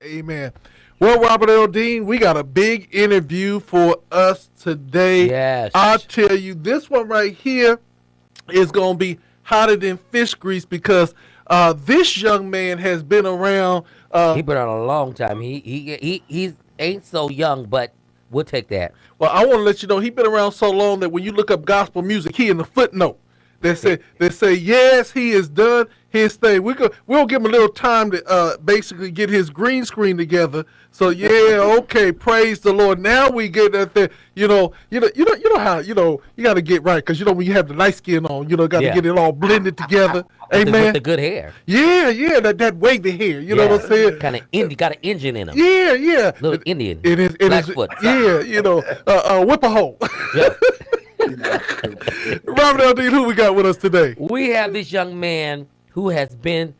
Amen. Well, Robert L. Dean, we got a big interview for us today. Yes. I'll tell you, this one right here is going to be hotter than fish grease because this young man has been around. He been on a long time. He's ain't so young, but we'll take that. Well, I want to let you know he's been around so long that when you look up gospel music, he in the footnote. They say yes, he has done his thing. We'll give him a little time to basically get his green screen together. So okay, praise the Lord. Now we get that thing. You know how you got to get right because when you have the light skin on, got to get it all blended together. Amen. With the good hair. Yeah, that wavy hair. You know what I'm saying? Kind of got an engine in him. Yeah. Little Indian. It is. Blackfoot. Whip a hole. Yeah. Robert L. Dean, who we got with us today? We have this young man who has been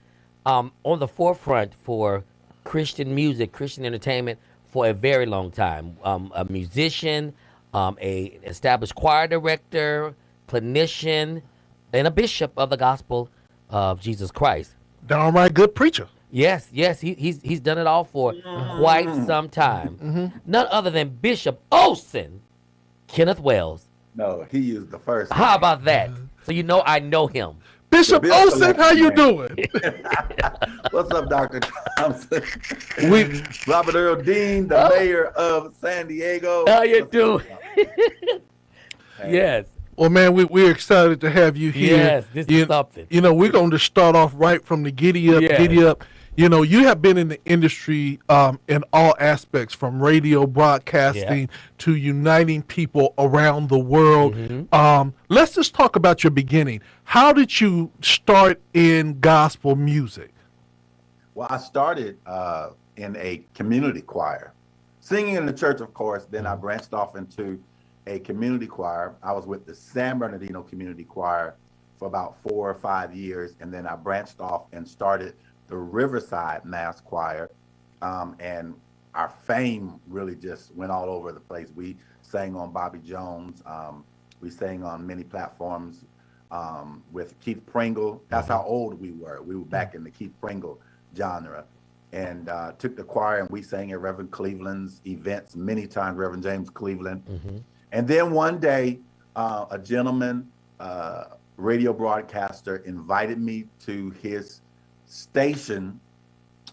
on the forefront for Christian music, Christian entertainment for a very long time. A musician, a established choir director, clinician, and a bishop of the gospel of Jesus Christ. Downright good preacher. Yes, he's done it all for quite some time. Mm-hmm. None other than Bishop Olsen, Kenneth Wells. No, he used the first name. How about that? So I know him. Bishop Olsen, how you doing? What's up, Dr. Thompson? Robert Earl Dean, the mayor of San Diego. How you doing? Yes. Well, man, we're excited to have you here. Yes, this is something. We're going to start off right from the giddy up. You have been in the industry in all aspects, from radio broadcasting to uniting people around the world. Mm-hmm. Let's just talk about your beginning. How did you start in gospel music? Well, I started in a community choir, singing in the church, of course. Then I branched off into a community choir. I was with the San Bernardino Community Choir for about 4 or 5 years, and then I branched off and started the Riverside Mass Choir, and our fame really just went all over the place. We sang on Bobby Jones. We sang on many platforms with Keith Pringle. That's how old we were. We were back in the Keith Pringle genre, and took the choir, and we sang at Reverend Cleveland's events many times, Reverend James Cleveland. Mm-hmm. And then one day, a gentleman, radio broadcaster, invited me to his station,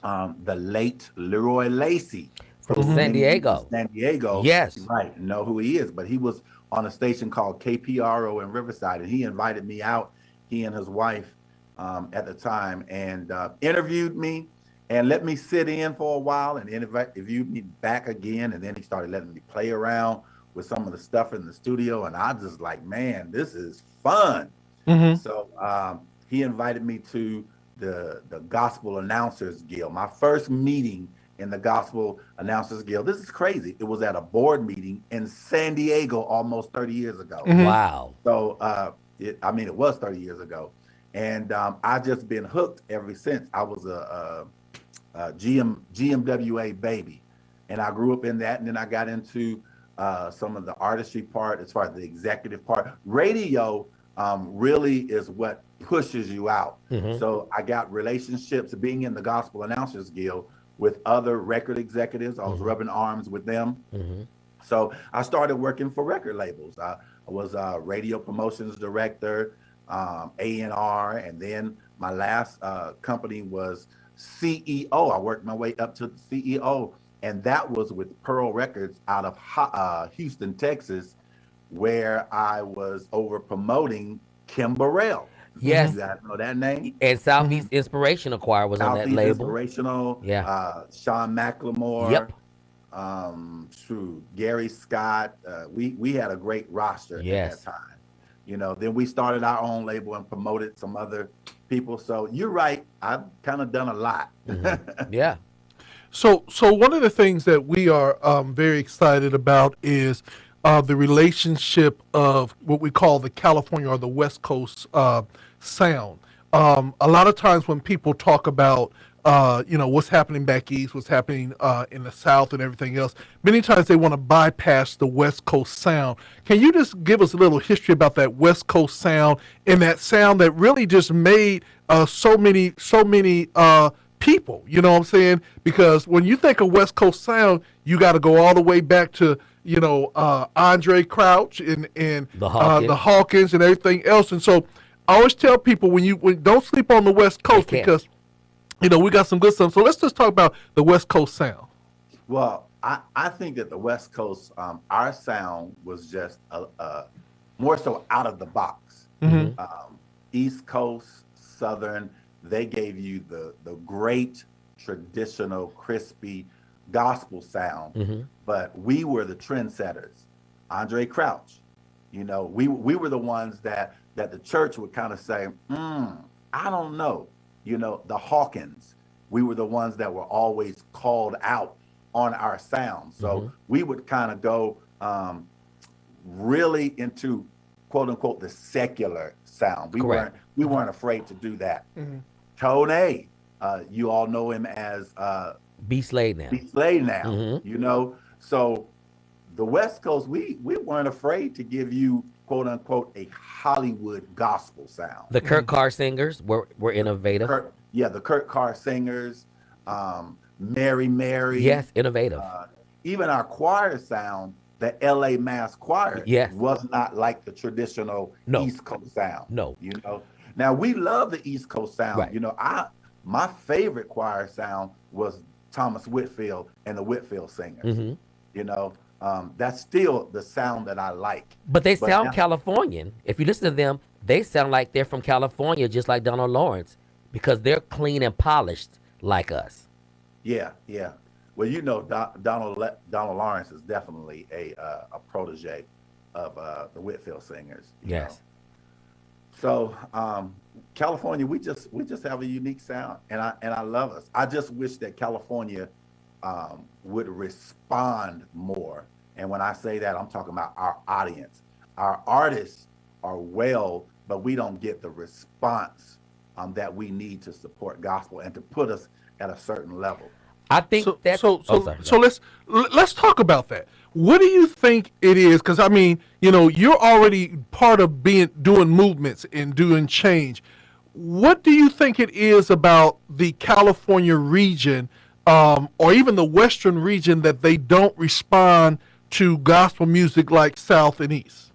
the late Leroy Lacy from San Diego. San Diego. Yes. Right. Know who he is, but he was on a station called KPRO in Riverside, and he invited me out, he and his wife at the time, and interviewed me and let me sit in for a while and interviewed me back again. And then he started letting me play around with some of the stuff in the studio. And I just like, man, this is fun. Mm-hmm. So he invited me to the Gospel Announcers Guild. My first meeting in the Gospel Announcers Guild. This is crazy. It was at a board meeting in San Diego almost 30 years ago. Mm-hmm. Wow. So, it was 30 years ago. And I've just been hooked ever since. I was a GMWA baby. And I grew up in that. And then I got into some of the artistry part, as far as the executive part. Radio really is what pushes you out. Mm-hmm. So I got relationships being in the Gospel Announcers Guild with other record executives. I was rubbing arms with them. Mm-hmm. So I started working for record labels. I was a radio promotions director, A&R, and then my last company was CEO. I worked my way up to the CEO, and that was with Pearl Records out of Houston, Texas, where I was over promoting Kim Burrell. Yes. You guys know that name? And Southeast Inspirational Choir was on that label. Inspirational. Yeah. Sean McLemore. Yep. Gary Scott. We had a great roster at that time. Then we started our own label and promoted some other people. So you're right. I've kind of done a lot. Mm-hmm. Yeah. So one of the things that we are very excited about is the relationship of what we call the California or the West Coast sound. A lot of times when people talk about what's happening back east, what's happening in the South and everything else, many times they want to bypass the West Coast sound. Can you just give us a little history about that West Coast sound and that sound that really just made so many people. You know what I'm saying? Because when you think of West Coast sound, you got to go all the way back to Andre Crouch and The Hawkins. the Hawkins and everything else. And so I always tell people when don't sleep on the West Coast can't. because we got some good stuff. So let's just talk about the West Coast sound. Well, I think that the West Coast, our sound was just more so out of the box. East Coast, Southern, they gave you the great traditional, crispy gospel sound, but we were the trendsetters. Andre Crouch, we were the ones that the church would kind of say, I don't know. The Hawkins, we were the ones that were always called out on our sound. So we would kind of go really into quote unquote the secular sound. We weren't afraid to do that. Tone, you all know him as B Slade now. B Slade now. So the West Coast, we weren't afraid to give you quote unquote a Hollywood gospel sound. The Kurt Carr singers were innovative. The Kurt Carr singers, Mary. Yes, innovative. Even our choir sound, the LA Mass Choir, was not like the traditional East Coast sound. No. Now we love the East Coast sound. Right. My favorite choir sound was Thomas Whitfield and the Whitfield Singers. That's still the sound that I like. But they sound Californian. If you listen to them, they sound like they're from California, just like Donald Lawrence, because they're clean and polished like us. Yeah. Well, Donald Lawrence is definitely a protege of the Whitfield Singers. Yes. So California, we just have a unique sound, and I love us. I just wish that California would respond more. And when I say that, I'm talking about our audience. Our artists are well, but we don't get the response that we need to support gospel and to put us at a certain level. I think so let's talk about that. What do you think it is? Because you're already part of doing movements and doing change. What do you think it is about the California region, or even the Western region, that they don't respond to gospel music like South and East?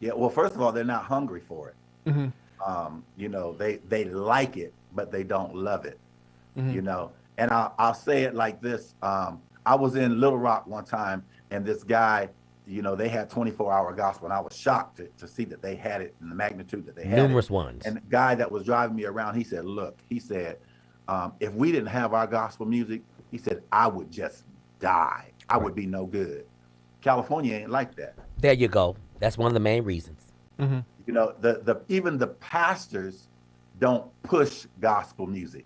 Yeah, well, first of all, they're not hungry for it. They like it, but they don't love it. And I'll say it like this. I was in Little Rock one time, and this guy, they had 24-hour gospel, and I was shocked to see that they had it in the magnitude that they had. Numerous ones. And the guy that was driving me around, he said, look, if we didn't have our gospel music, he said, I would just die. I would be no good. California ain't like that. There you go. That's one of the main reasons. Even the pastors don't push gospel music.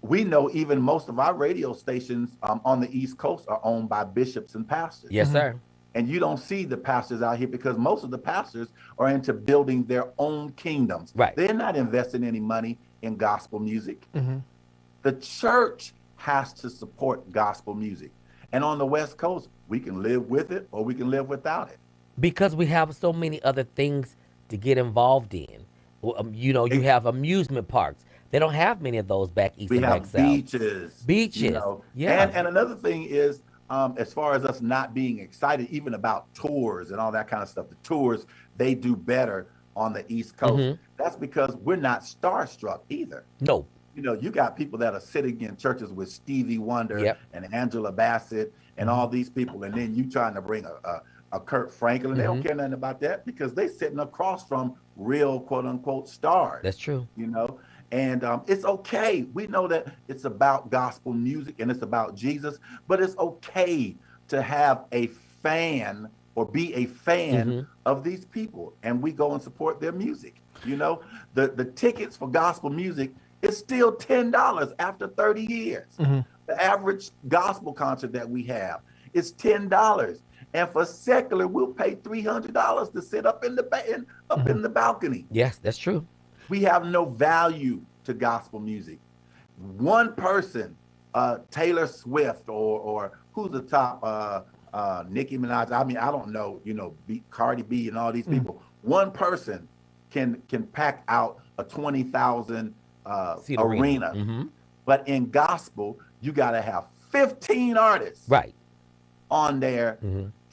We know even most of our radio stations on the East Coast are owned by bishops and pastors. Yes, sir. And you don't see the pastors out here because most of the pastors are into building their own kingdoms. Right. They're not investing any money in gospel music. The church has to support gospel music. And on the West Coast, we can live with it or we can live without it. Because we have so many other things to get involved in. You have amusement parks. They don't have many of those back east and back south. We have beaches. Yeah. And another thing is, as far as us not being excited, even about tours and all that kind of stuff, the tours, they do better on the East Coast. That's because we're not starstruck either. No. You got people that are sitting in churches with Stevie Wonder and Angela Bassett and all these people, and then you trying to bring a Kurt Franklin. They don't care nothing about that because they sitting across from real quote unquote stars. That's true. And it's okay. We know that it's about gospel music and it's about Jesus, but it's okay to have a fan or be a fan of these people, and we go and support their music. The tickets for gospel music is still $10 after 30 years. The average gospel concert that we have is $10. And for secular, we'll pay $300 to sit up in the balcony. Yes, that's true. We have no value to gospel music. One person, Taylor Swift or who's the top, Nicki Minaj. I don't know, Cardi B and all these people. One person can pack out a 20,000 arena. But in gospel, you got to have 15 artists Right. on there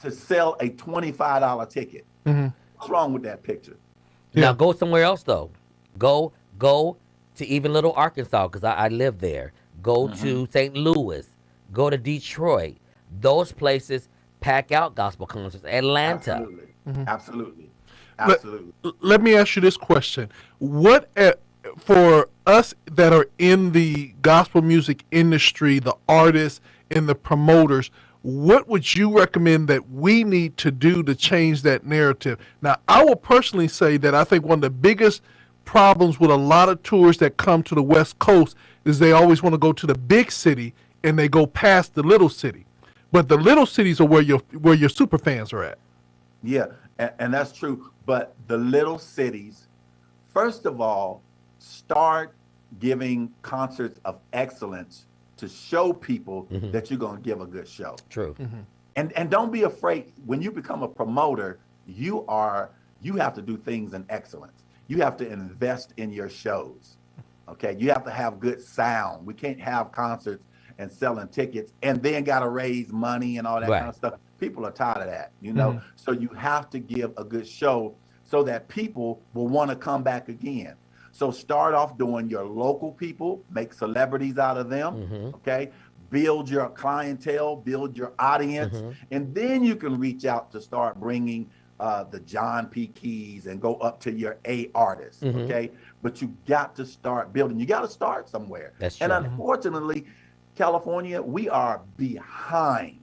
to sell a $25 ticket. What's wrong with that picture? Now Yeah. go somewhere else though. Go to even Little Arkansas because I live there. Go to St. Louis. Go to Detroit. Those places pack out gospel concerts. Atlanta. Absolutely. Absolutely. Let, Absolutely. let me ask you this question. What for us that are in the gospel music industry, the artists and the promoters, what would you recommend that we need to do to change that narrative? Now, I will personally say that I think one of the biggest problems with a lot of tours that come to the West Coast is they always want to go to the big city and they go past the little city. But the little cities are where your super fans are at. Yeah, and that's true. But the little cities, first of all, start giving concerts of excellence to show people that you're going to give a good show. True. And don't be afraid. When you become a promoter, you have to do things in excellence. You have to invest in your shows. Okay, you have to have good sound. We can't have concerts and selling tickets and then got to raise money and all that kind of stuff. People are tired of that, you know. So you have to give a good show so that people will want to come back again. So start off doing your local people, make celebrities out of them, okay? Build your clientele, build your audience, and then you can reach out to start bringing the John P. Keys and go up to your A artists, okay? But you got to start building. You got to start somewhere. That's true. And unfortunately, California, we are behind.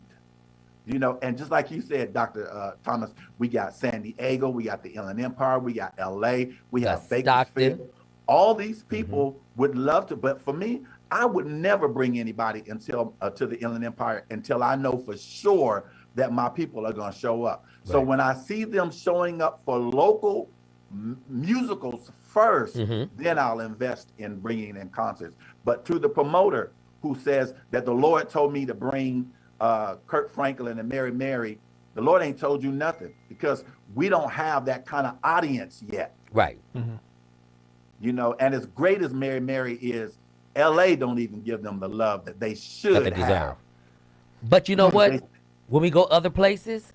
You know, and just like you said, Dr. Thomas, we got San Diego, we got the Inland Empire, we got LA, we have Bakersfield. All these people would love to, but for me, I would never bring anybody until to the Inland Empire until I know for sure that my people are going to show up. So when I see them showing up for local musicals first, then I'll invest in bringing in concerts. But to the promoter who says that the Lord told me to bring Kirk Franklin and Mary Mary, the Lord ain't told you nothing because we don't have that kind of audience yet. Right. You know, and as great as Mary Mary is, LA don't even give them the love that they should have. But you know what? When we go other places,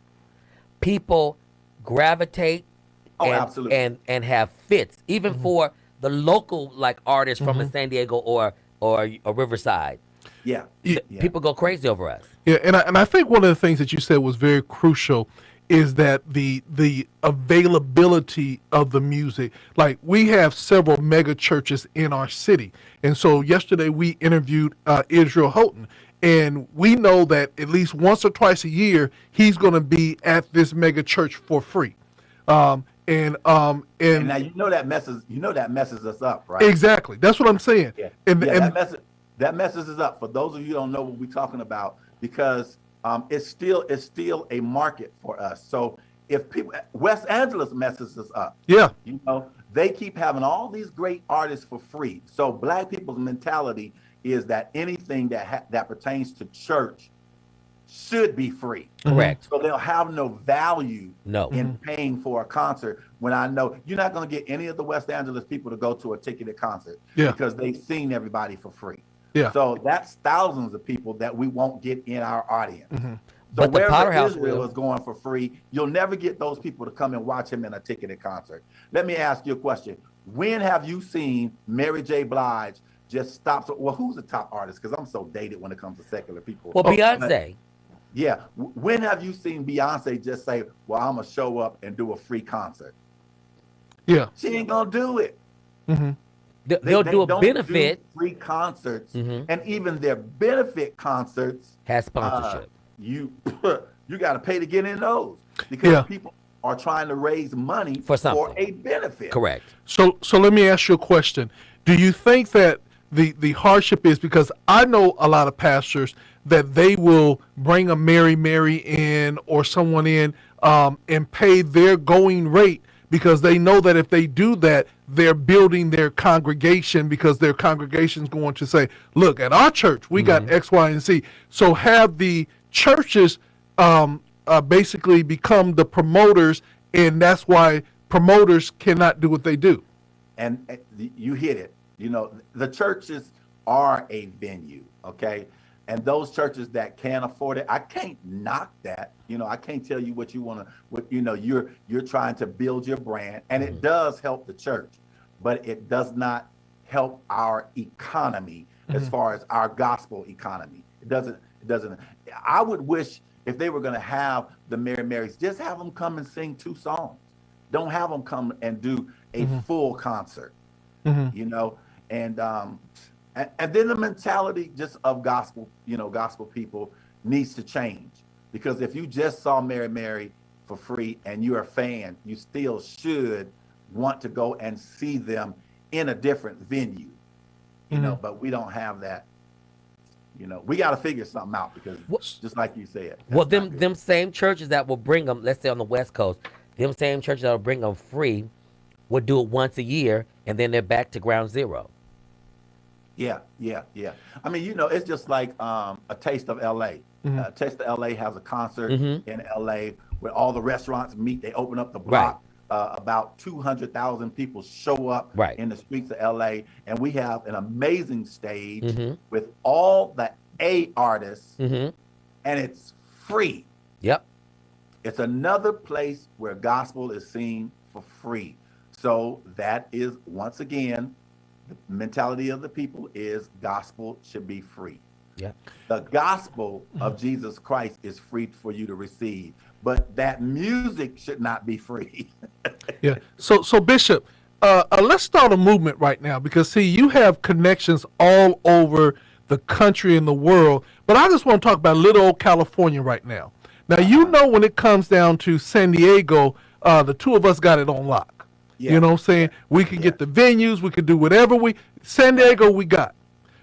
people gravitate and have fits, even for the local like artists from San Diego or Riverside. Yeah. People go crazy over us. Yeah, and I think one of the things that you said was very crucial is that the availability of the music. Like we have several mega churches in our city. And so yesterday we interviewed Israel Houghton, and we know that at least once or twice a year he's going to be at this mega church for free. And now that messes us up, right? Exactly. That's what I'm saying. Yeah. And that messes us up. For those of you who don't know what we're talking about, because it's still a market for us. So if people, West Angeles messes us up. Yeah. You know, they keep having all these great artists for free. So Black people's mentality is that anything that pertains to church should be free. Correct. So they'll have no value in paying for a concert when I know you're not going to get any of the West Angeles people to go to a ticketed concert because they've seen everybody for free. Yeah. So that's thousands of people that we won't get in our audience. So but the Powerhouse Israel is going for free, you'll never get those people to come and watch him in a ticketed concert. Let me ask you a question. When have you seen Mary J. Blige just stop? Well, who's the top artist? Because I'm so dated when it comes to secular people. Well, Beyonce. Yeah. When have you seen Beyonce just say, well, I'm going to show up and do a free concert? Yeah. She ain't going to do it. They'll do a benefit. Do free concerts, and even their benefit concerts has sponsorship. You got to pay to get in those because people are trying to raise money for a benefit. Correct. So let me ask you a question. Do you think that the hardship is because I know a lot of pastors that they will bring a Mary Mary in or someone in and pay their going rate because they know that if they do that, they're building their congregation because their congregation's going to say, look, at our church, we got X, Y, and Z. So have the churches basically become the promoters, and that's why promoters cannot do what they do. And you hit it. You know, the churches are a venue, okay? And those churches that can't afford it, I can't knock that. You know, I can't tell you what you want to, what, you know, you're trying to build your brand, and it does help the church, but it does not help our economy as far as our gospel economy. It doesn't. I would wish if they were going to have the Mary Marys, just have them come and sing 2 songs. Don't have them come and do a full concert, you know, and then the mentality just of gospel, you know, gospel people needs to change, because if you just saw Mary Mary for free and you're a fan, you still should want to go and see them in a different venue, you know, but we don't have that. You know, we got to figure something out, because just like you said. Well, them same churches that will bring them, let's say on the West Coast, them same churches that will bring them free would do it once a year, and then they're back to ground zero. Yeah. I mean, you know, it's just like a Taste of LA. Taste of LA has a concert in LA where all the restaurants meet. They open up the block. About 200,000 people show up in the streets of LA, and we have an amazing stage with all the A artists, and it's free. Yep. It's another place where gospel is seen for free. So that is, once again, the mentality of the people is gospel should be free. Yeah. The gospel of Jesus Christ is free for you to receive, but that music should not be free. Yeah. So Bishop, let's start a movement right now, because see, you have connections all over the country and the world, but I just want to talk about little old California right now. Now, you know, when it comes down to San Diego, the two of us got it on lock. Yeah. You know what I'm saying? We could get the venues, we could do whatever San Diego we got.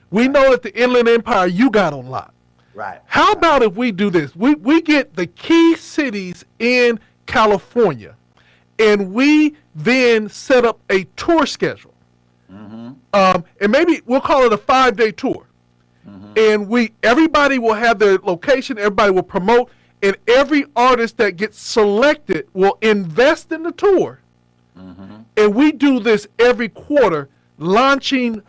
We know that the Inland Empire you got on lock. Right. How about if we do this? We get the key cities in California, and we then set up a tour schedule. And maybe we'll call it a 5-day tour. And everybody will have their location, everybody will promote, and every artist that gets selected will invest in the tour. And we do this every quarter, launching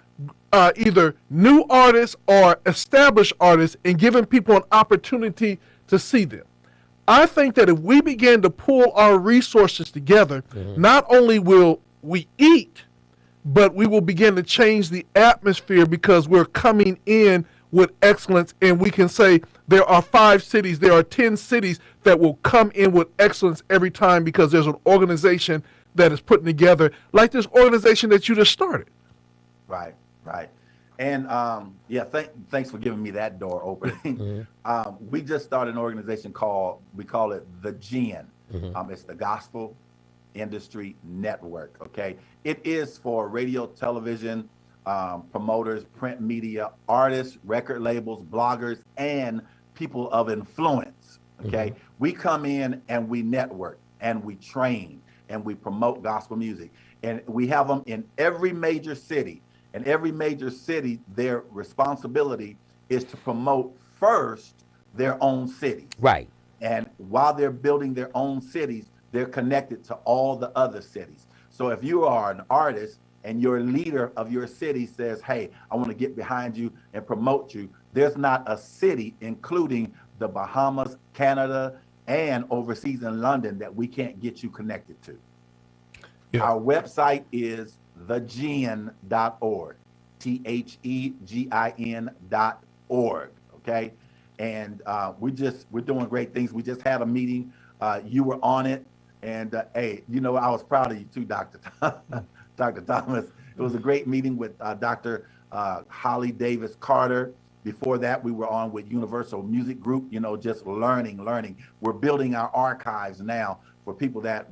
either new artists or established artists, and giving people an opportunity to see them. I think that if we begin to pull our resources together, not only will we eat, but we will begin to change the atmosphere, because we're coming in with excellence, and we can say there are 5 cities, there are 10 cities that will come in with excellence every time, because there's an organization that is putting together, like this organization that you just started. Right. And thanks for giving me that door opening. We just started an organization we call it the GIN. It's the Gospel Industry Network. Okay, it is for radio, television, promoters, print media, artists, record labels, bloggers, and people of influence. Okay, we come in and we network and we train and we promote gospel music, and we have them in every major city. And every major city, their responsibility is to promote first their own city. Right. And while they're building their own cities, they're connected to all the other cities. So if you are an artist and your leader of your city says, hey, I want to get behind you and promote you, there's not a city, including the Bahamas, Canada, and overseas in London, that we can't get you connected to. Yeah. Our website is thegin.org, thegin.org. Okay. And we're doing great things. We just had a meeting. You were on it. And hey, you know, I was proud of you too, Dr. Thomas. It was a great meeting with Dr. Holly Davis Carter. Before that, we were on with Universal Music Group, you know, just learning. We're building our archives now for people that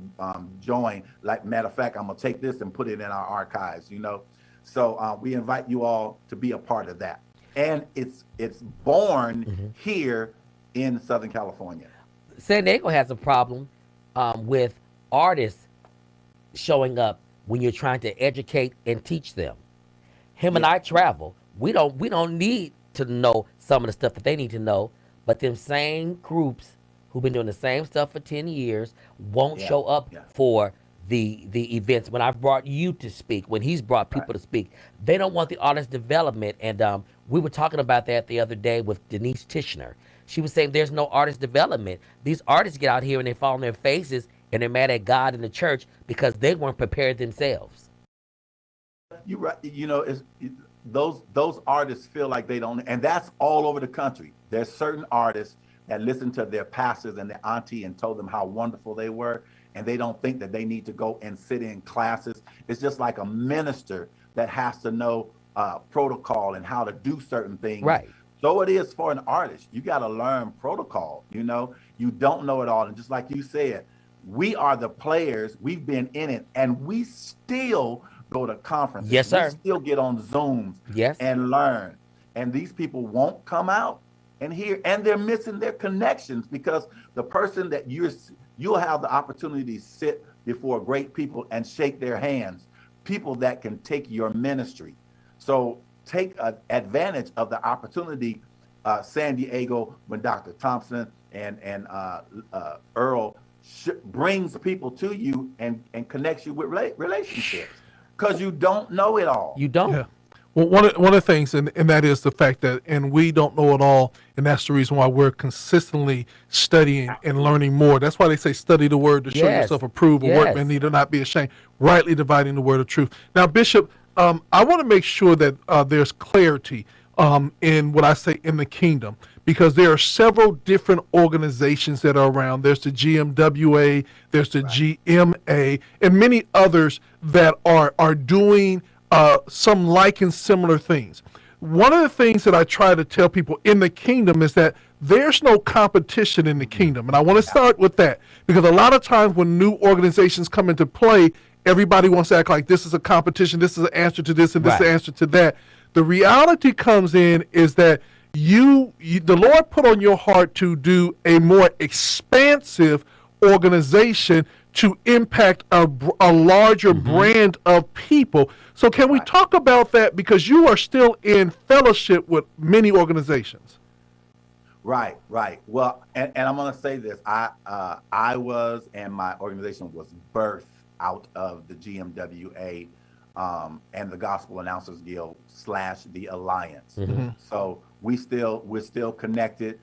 join. Like, matter of fact, I'm gonna take this and put it in our archives, you know. So we invite you all to be a part of that. And it's born here in Southern California. San Diego has a problem with artists showing up when you're trying to educate and teach them. Him and I travel. We don't need to know some of the stuff that they need to know, but them same groups who've been doing the same stuff for 10 years won't show up for the events. When I've brought you to speak, when he's brought Right. people to speak, they don't want the artist development. And we were talking about that the other day with Denise Tishner. She was saying there's no artist development. These artists get out here and they fall on their faces and they're mad at God and the church because they weren't prepared themselves. You right. You know, those artists feel like they don't, and that's all over the country. There's certain artists that listen to their pastors and their auntie and told them how wonderful they were, and they don't think that they need to go and sit in classes. It's just like a minister that has to know protocol and how to do certain things. Right. So it is for an artist. You got to learn protocol. You know, you don't know it all, and just like you said, we are the players. We've been in it, and we still go to conferences. Yes, sir. We still get on Zooms Yes. and learn. And these people won't come out and hear, and they're missing their connections because the person that you'll have the opportunity to sit before great people and shake their hands, people that can take your ministry. So take advantage of the opportunity. San Diego, when Dr. Thompson and Earl brings people to you and connects you with relationships. Because you don't know it all. You don't. Yeah. Well, one of the things, and that is the fact that, and we don't know it all, and that's the reason why we're consistently studying and learning more. That's why they say study the word to show Yes. yourself approved, a Yes. workman need not be ashamed, rightly dividing the word of truth. Now, Bishop, I want to make sure that there's clarity in what I say in the kingdom, because there are several different organizations that are around. There's the GMWA, there's the GMA, and many others that are doing some like and similar things. One of the things that I try to tell people in the kingdom is that there's no competition in the kingdom. And I want to start with that, because a lot of times when new organizations come into play, everybody wants to act like this is a competition, this is an answer to this, and this is an answer to that. The reality comes in is that the Lord put on your heart to do a more expansive organization to impact a larger brand of people. So can we talk about that? Because you are still in fellowship with many organizations. Right. Well, and I'm going to say this. I was, and my organization was birthed out of the GMWA and the Gospel Announcers Guild / the Alliance. So we're still connected.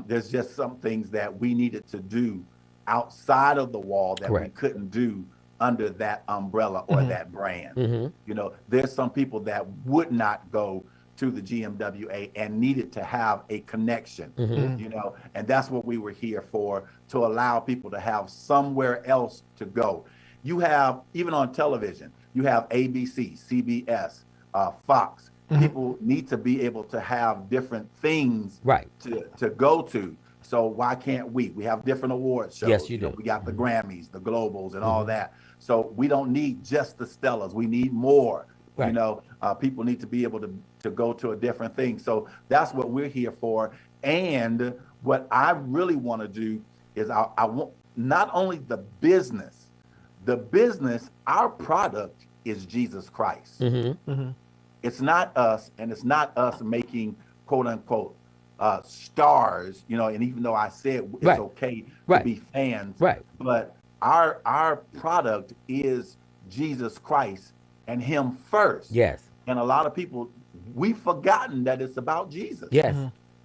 There's just some things that we needed to do outside of the wall that we couldn't do under that umbrella or that brand. You know, there's some people that would not go to the GMWA and needed to have a connection, you know, and that's what we were here for, to allow people to have somewhere else to go. You have, even on television, you have ABC, CBS, Fox. People need to be able to have different things to go to. So why can't we? We have different award shows. Yes, you do. We got the Grammys, the Globals, and all that. So we don't need just the Stellas. We need more. You know, people need to be able to go to a different thing. So that's what we're here for. And what I really want to do is I want not only the business, our product is Jesus Christ. It's not us, and it's not us making quote unquote stars, you know, and even though I said it's okay to be fans, but our product is Jesus Christ and him first. Yes. And a lot of people, we've forgotten that it's about Jesus. Yes.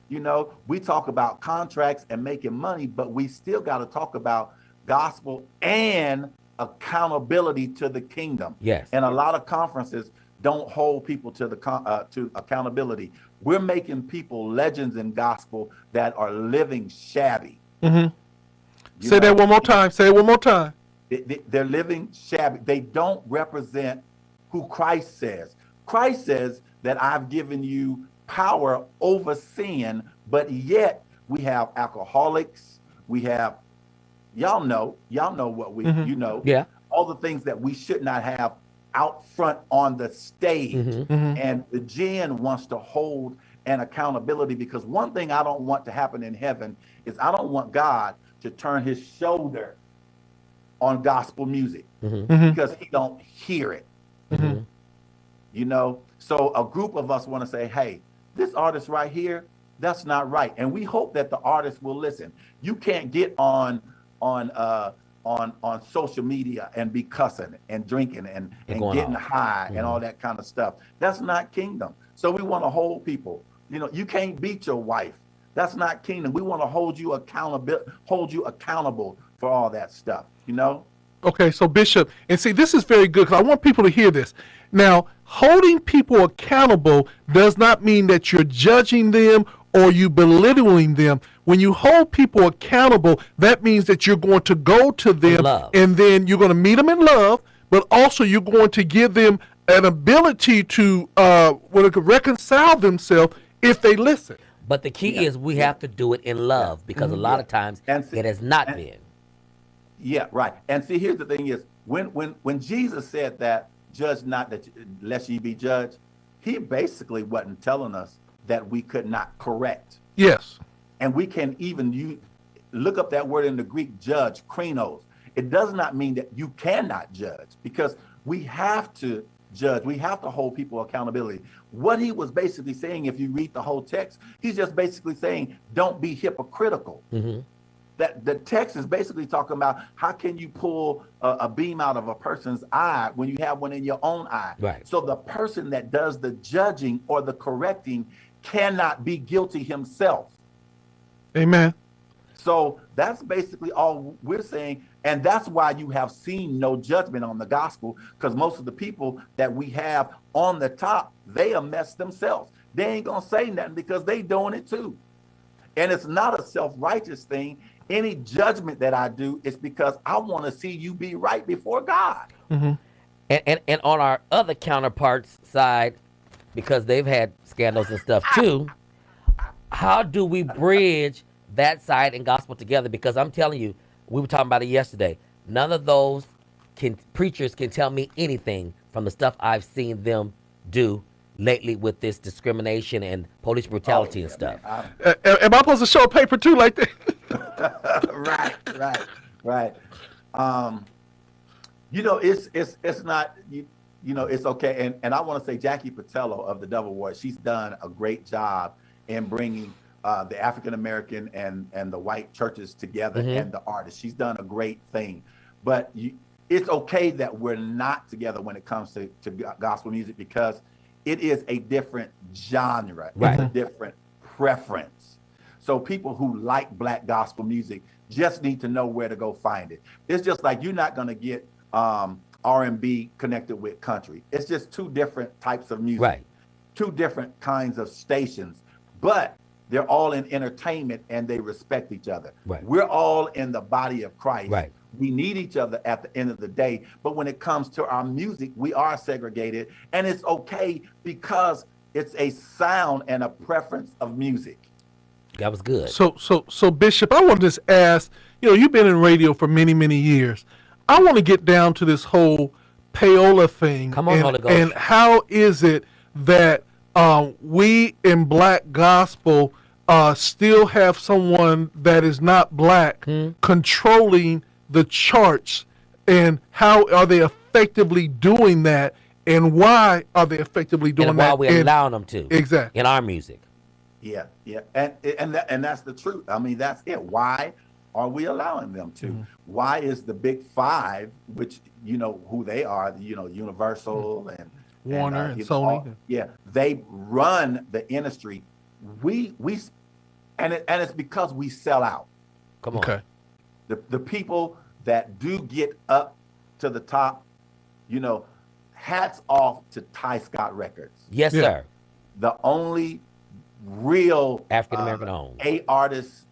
You know, we talk about contracts and making money, but we still got to talk about gospel and accountability to the kingdom. Yes. And a lot of conferences don't hold people to the to accountability. We're making people legends in gospel that are living shabby. Say that one more time. Say it one more time. They're living shabby. They don't represent who Christ says. Christ says that I've given you power over sin, but yet we have alcoholics. We have, y'all know what we, you know, all the things that we should not have out front on the stage. And the GN wants to hold an accountability, because one thing I don't want to happen in heaven is I don't want God to turn his shoulder on gospel music because he don't hear it. You know, so a group of us want to say, hey, this artist right here, that's not right. And we hope that the artist will listen. You can't get on on social media and be cussing and drinking and getting high and all that kind of stuff. That's not kingdom. So we want to hold people. You know, you can't beat your wife. That's not kingdom. We want to hold you accountable for all that stuff, you know? Okay, so Bishop, and see, this is very good because I want people to hear this. Now, holding people accountable does not mean that you're judging them or you belittling them. When you hold people accountable, that means that you're going to go to them and then you're going to meet them in love, but also you're going to give them an ability to reconcile themselves if they listen. But the key is we have to do it in love because a lot of times it has not been. Yeah, right. And see, here's the thing is, when Jesus said that, judge not that lest ye be judged, he basically wasn't telling us that we could not correct. Yes. And we can even look up that word in the Greek, judge, krinos. It does not mean that you cannot judge, because we have to judge. We have to hold people accountability. What he was basically saying, if you read the whole text, he's just basically saying, don't be hypocritical. Mm-hmm. That the text is basically talking about how can you pull a beam out of a person's eye when you have one in your own eye. Right. So the person that does the judging or the correcting cannot be guilty himself. Amen. So that's basically all we're saying. And that's why you have seen no judgment on the gospel, because most of the people that we have on the top, they are messed themselves. They ain't going to say nothing because they doing it too. And it's not a self-righteous thing. Any judgment that I do is because I want to see you be right before God. Mm-hmm. And on our other counterparts' side, because they've had scandals and stuff too, how do we bridge that side and gospel together? Because I'm telling you, we were talking about it yesterday. None of those preachers can tell me anything from the stuff I've seen them do lately with this discrimination and police brutality and stuff. Am I supposed to show a paper too like that? Right. You know, it's not, you know, it's okay. And I want to say Jackie Patello of the Double Ward, she's done a great job in bringing the African-American and the white churches together, and the artists. She's done a great thing. But it's okay that we're not together when it comes to gospel music, because it is a different genre. Right. It's a different preference. So people who like black gospel music just need to know where to go find it. It's just like you're not going to get R&B connected with country. It's just two different types of music, right? Two different kinds of stations, but they're all in entertainment and they respect each other. Right. We're all in the body of Christ. Right. We need each other at the end of the day. But when it comes to our music, we are segregated, and it's okay because it's a sound and a preference of music. That was good. So Bishop, I want to just ask, you know, you've been in radio for many, many years. I want to get down to this whole payola thing. Come on, Holy Ghost. And how is it that we in black gospel still have someone that is not black controlling the charts, and how are they effectively doing that, and why are they effectively doing and that? And why we're allowing them to. Exactly. In our music. Yeah. And that's the truth. I mean, that's it. Why are we allowing them to? Mm-hmm. Why is the big five, which, you know, who they are, you know, Universal and Warner and Sony. They run the industry. And it's because we sell out. Come on. Okay. The people that do get up to the top, you know, hats off to Ty Scott Records. Yes, sir. The only real African American owned artist,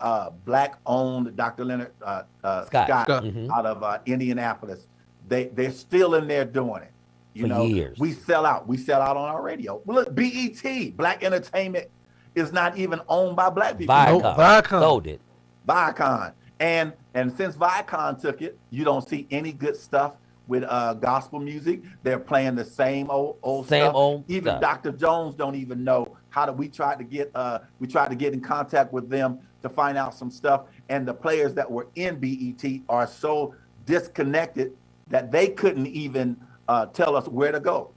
black owned, Dr. Leonard Scott. Out of Indianapolis. They're still in there doing it. You know, years. We sell out. We sell out on our radio. Look, BET, Black Entertainment, is not even owned by black people. Viacom sold it. Viacom. And since Viacom took it, you don't see any good stuff with gospel music. They're playing the same old stuff. Even Dr. Jones don't even know how to. We tried to get in contact with them to find out some stuff, and the players that were in BET are so disconnected that they couldn't even tell us where to go.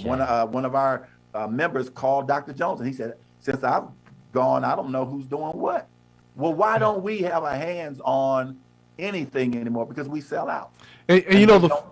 One of our members called Dr. Jones, and he said, "Since I've gone, I don't know who's doing what." Well, why don't we have our hands on anything anymore because we sell out. And you And know we don't.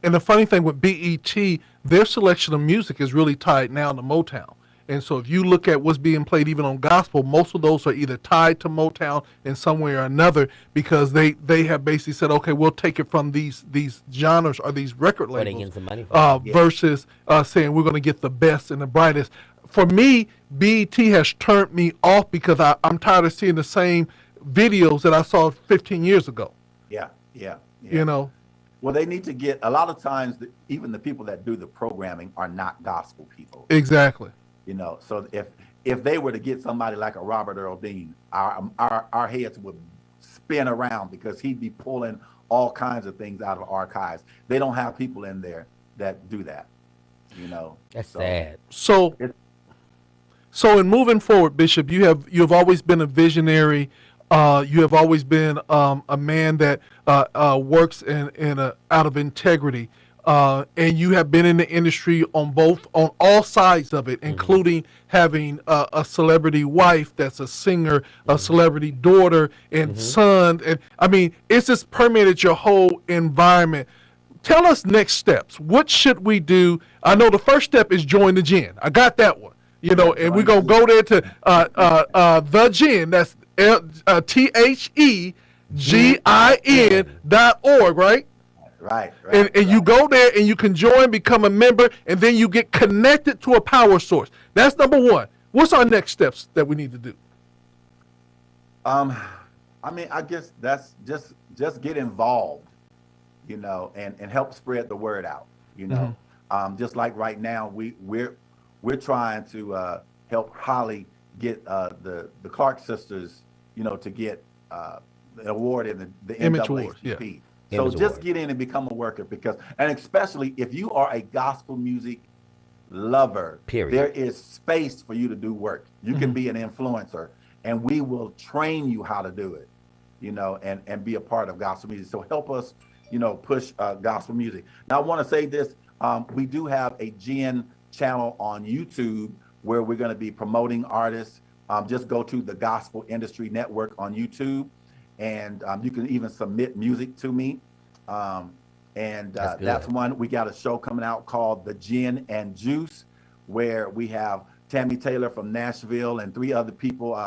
and the funny thing with BET, their selection of music is really tied now to Motown. And so if you look at what's being played even on gospel, most of those are either tied to Motown in some way or another because they have basically said, okay, we'll take it from these genres or these record Or they labels getting some money from it. Yeah. versus saying we're going to get the best and the brightest. For me, BET has turned me off because I'm tired of seeing the same videos that I saw 15 years ago. Yeah, yeah, yeah. You know, Well, they need to get a lot of times. Even the people that do the programming are not gospel people. exactly. You know, so if they were to get somebody like a Robert Earl Dean, our heads would spin around because he'd be pulling all kinds of things out of archives. They don't have people in there that do that. You know, That's so sad. So it, So in moving forward, Bishop, you have always been a visionary. You have always been a man that works out of integrity, and you have been in the industry on all sides of it, including having a celebrity wife that's a singer, a celebrity daughter and son, and I mean it's just permeated your whole environment. Tell us next steps. What should we do? I know the first step is join the gin. I got that one. You know, and we're gonna go there to the gin. That's THEGIN.org, right? right, And right. you go there and you can join, become a member, and then you get connected to a power source. That's number one. What's our next steps that we need to do? I mean, I guess that's just get involved, you know, and help spread the word out, you know. Just like right now, we're trying to help Holly get the Clark sisters, you know, to get the award in the Image Awards, yeah. NAACP. So Image just Award. get in and become a worker and especially if you are a gospel music lover, Period. there is space for you to do work. You can be an influencer and we will train you how to do it, you know, and be a part of gospel music. So help us, you know, push gospel music. Now I want to say this, we do have a GN channel on YouTube where we're going to be promoting artists. Just go to the Gospel Industry Network on YouTube, and you can even submit music to me. That's one. We got a show coming out called The Gin and Juice, where we have Tammy Taylor from Nashville and 3 other people.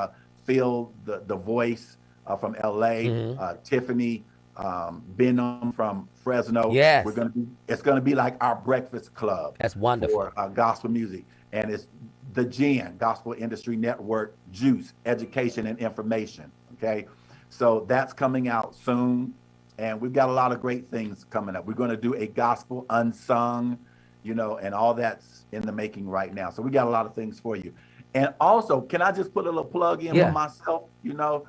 Phil, the voice from LA, Tiffany Benham from Fresno. Yes. It's gonna be like our breakfast club. That's wonderful. For gospel music, and it's the GIN Gospel Industry Network Juice Education and Information. Okay, so that's coming out soon, and we've got a lot of great things coming up. We're going to do a gospel unsung, you know, and all that's in the making right now. So we got a lot of things for you. And also, can I just put a little plug in for myself? You know,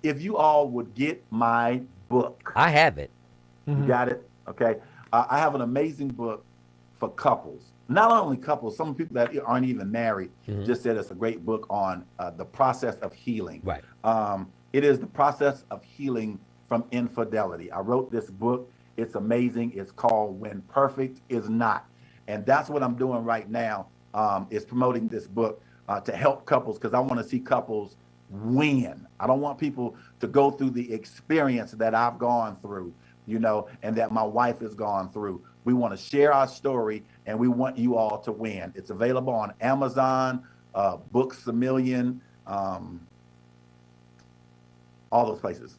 if you all would get my book. I have it. You got it? Okay. I have an amazing book for couples. Not only couples, some people that aren't even married just said it's a great book on the process of healing. Right. It is the process of healing from infidelity. I wrote this book. It's amazing. It's called When Perfect Is Not. And that's what I'm doing right now, is promoting this book to help couples, because I want to see couples win. I don't want people to go through the experience that I've gone through, you know, and that my wife has gone through. We want to share our story, and we want you all to win. It's available on Amazon, Books A Million, all those places.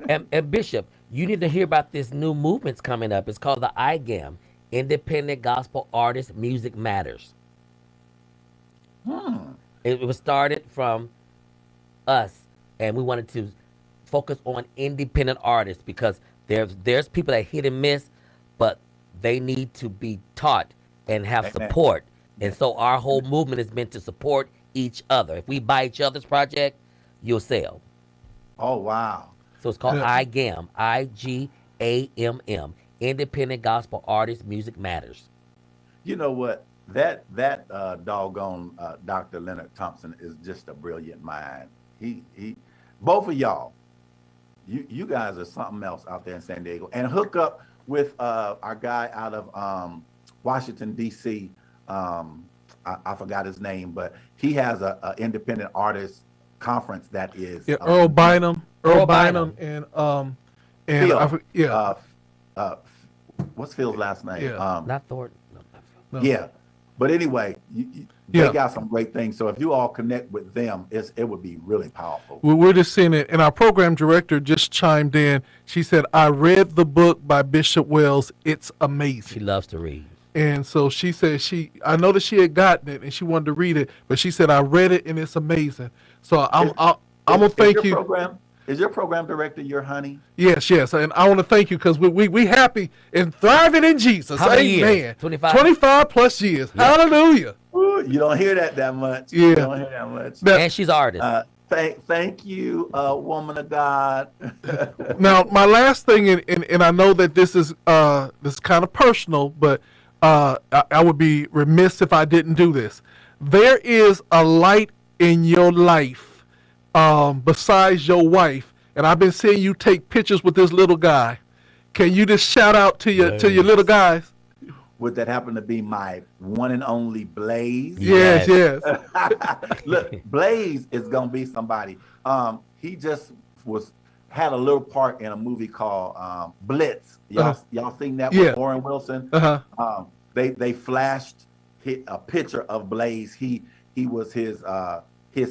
And Bishop, you need to hear about this new movement's coming up. It's called the IGAM, Independent Gospel Artists Music Matters. It was started from us, and we wanted to focus on independent artists because there's people that hit and miss, but they need to be taught and have support. And so our whole movement is meant to support each other. If we buy each other's project, you'll sell. Oh, wow. So it's called IGAM, IGAMM, Independent Gospel Artists Music Matters. You know what? That doggone Dr. Leonard Thompson is just a brilliant mind. He both of y'all, you guys are something else out there in San Diego. And hook up with our guy out of Washington, D.C. I forgot his name, but he has a independent artist conference that is Yeah, Earl Earl Bynum, Bynum. and Phil. yeah, Uh, what's Phil's last name? Yeah. Not Thornton. No, not Phil. no. Yeah. But anyway, Yeah. they got some great things. So if you all connect with them, it would be really powerful. We're just seeing it, and our program director just chimed in. She said, "I read the book by Bishop Wells. It's She amazing." loves to read. And so she said I know that she had gotten it and she wanted to read it, but she said I read it and it's amazing. So I'm gonna thank you. Is your program director your honey? Yes, and I want to thank you because we happy and thriving in Jesus. How many Amen. years? 25? 25 plus years. Yeah. Hallelujah. Ooh, you don't hear that much. Yeah. You don't hear that much. Now, And she's an artist. Thank you, woman of God. now my last thing, and I know that this is kind of personal, but I would be remiss if I didn't do this. There is a light in your life besides your wife, and I've been seeing you take pictures with this little guy. Can you just shout out to your little guys? Would that happen to be my one and only Blaze? Yes. Look, Blaze is gonna be somebody. He just had a little part in a movie called Blitz. Y'all seen that with Oren Wilson? They flashed a picture of Blaze. He was his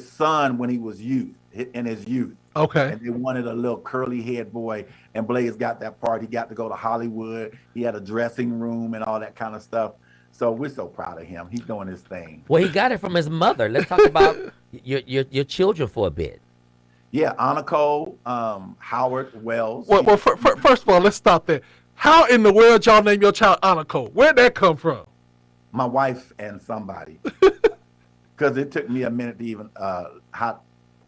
son when he was in his youth. Okay. And they wanted a little curly head boy, and Blaze got that part. He got to go to Hollywood. He had a dressing room and all that kind of stuff. So we're so proud of him. He's doing his thing. Well, he got it from his mother. Let's talk about your children for a bit. Yeah, Aniko, Howard Wells. Well, first of all, let's stop there. How in the world y'all name your child Aniko? Where'd that come from? My wife and somebody. Because it took me a minute to even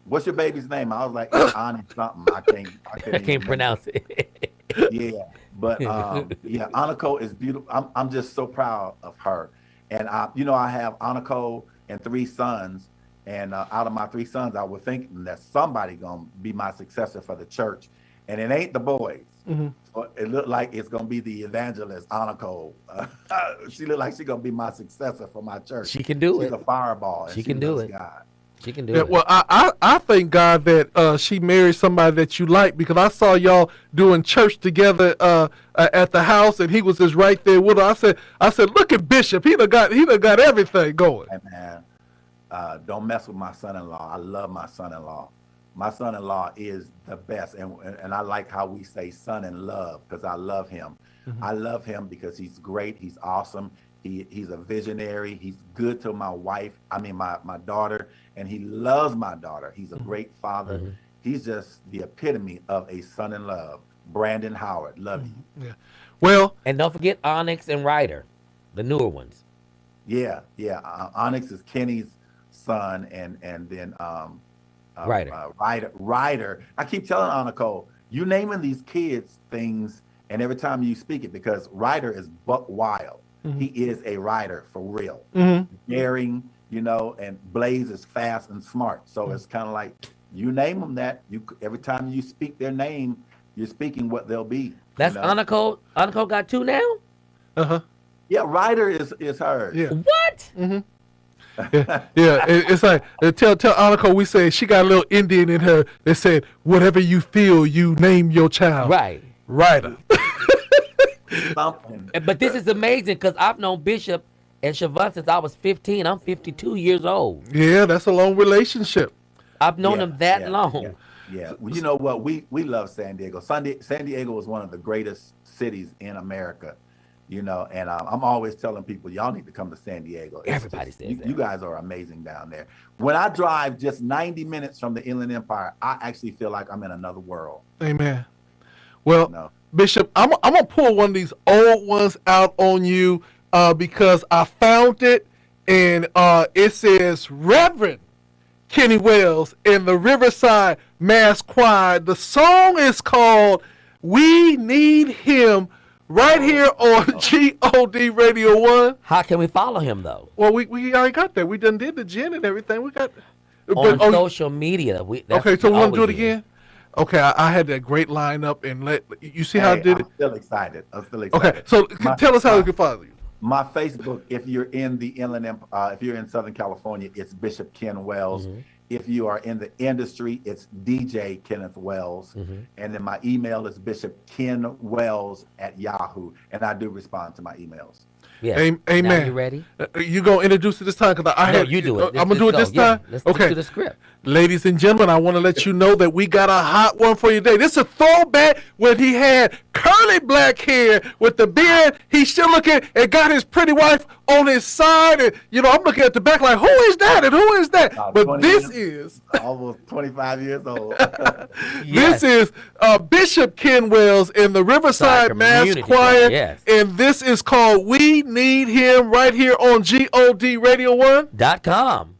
what's your baby's name? I was like, Ani something. I can't Pronounce it. Yeah, but Aniko is beautiful. I'm just so proud of her. And I have Aniko and 3 sons. And out of my 3 sons, I was thinking that somebody gonna be my successor for the church, and it ain't the boys. Mm-hmm. So it looked like it's gonna be the evangelist Aniko. She looked like she's gonna be my successor for my church. She can do it. She's a fireball. She can do it. God. She can do it. Well, I thank God that she married somebody that you like, because I saw y'all doing church together at the house, and he was just right there with her. I said, look at Bishop. He done got everything going. Hey, man, don't mess with my son-in-law. I love my son-in-law. My son-in-law is the best, and I like how we say son in love, because I love him. Mm-hmm. I love him because he's great. He's awesome. He's a visionary. He's good to my my daughter, and he loves my daughter. He's a great father. Mm-hmm. He's just the epitome of a son in love. Brandon Howard, love you. Yeah. Well, and don't forget Onyx and Ryder, the newer ones. Yeah. Onyx is Kenny's son, and then Ryder. I keep telling Aniko, you naming these kids things, and every time you speak it, because Ryder is buck wild. Mm-hmm. He is a rider for real. Mm-hmm. Daring, and Blaze is fast and smart. So it's kind of like, you name them that. Every time you speak their name, you're speaking what they'll be. That's Aniko. Aniko got 2 now? Uh-huh. Yeah, Ryder is hers. Yeah. What? Mm-hmm. It's like, tell Aniko, we say she got a little Indian in her that said, whatever you feel, you name your child. Right. Ryder. But this is amazing, because I've known Bishop and Siobhan since I was 15. I'm 52 years old. Yeah, that's a long relationship. I've known them that long. Yeah. Well, you know what? We love San Diego. San Diego is one of the greatest cities in America. And I'm always telling people, y'all need to come to San Diego. Everybody says that. You guys are amazing down there. When I drive just 90 minutes from the Inland Empire, I actually feel like I'm in another world. Amen. Well, Bishop, I'm going to pull one of these old ones out on you because I found it, and it says, Reverend Kenny Wells in the Riverside Mass Choir. The song is called We Need Him, right here on GOD Radio 1. How can we follow him, though? Well, we already got that. We done did the gin and everything. We got on social media. Okay, so we want to do it again? Okay, I had that great lineup, and you see how I did it? I'm still excited. Okay, so tell us how we can follow you. My Facebook, if you're in the Inland Empire, if you're in Southern California, it's Bishop Ken Wells. Mm-hmm. If you are in the industry, it's DJ Kenneth Wells. And then my email is bishopkenwells@yahoo. And I do respond to my emails. Yeah. Amen. Now you ready? You gonna introduce it this time? Cause I No, had you do it. I'm gonna do it this time. Let's stick Okay. to the script. Ladies and gentlemen, I want to let you know that we got a hot one for you today. This is a throwback when he had curly black hair with the beard. He's still looking and got his pretty wife on his side. And, I'm looking at the back like, who is that and who is that? But this is almost 25 years old. Yes. This is Bishop Ken Wells in the Riverside Soccer Mass Community Choir. Choir, yes. And this is called We Need Him right here on GOD Radio 1. .com.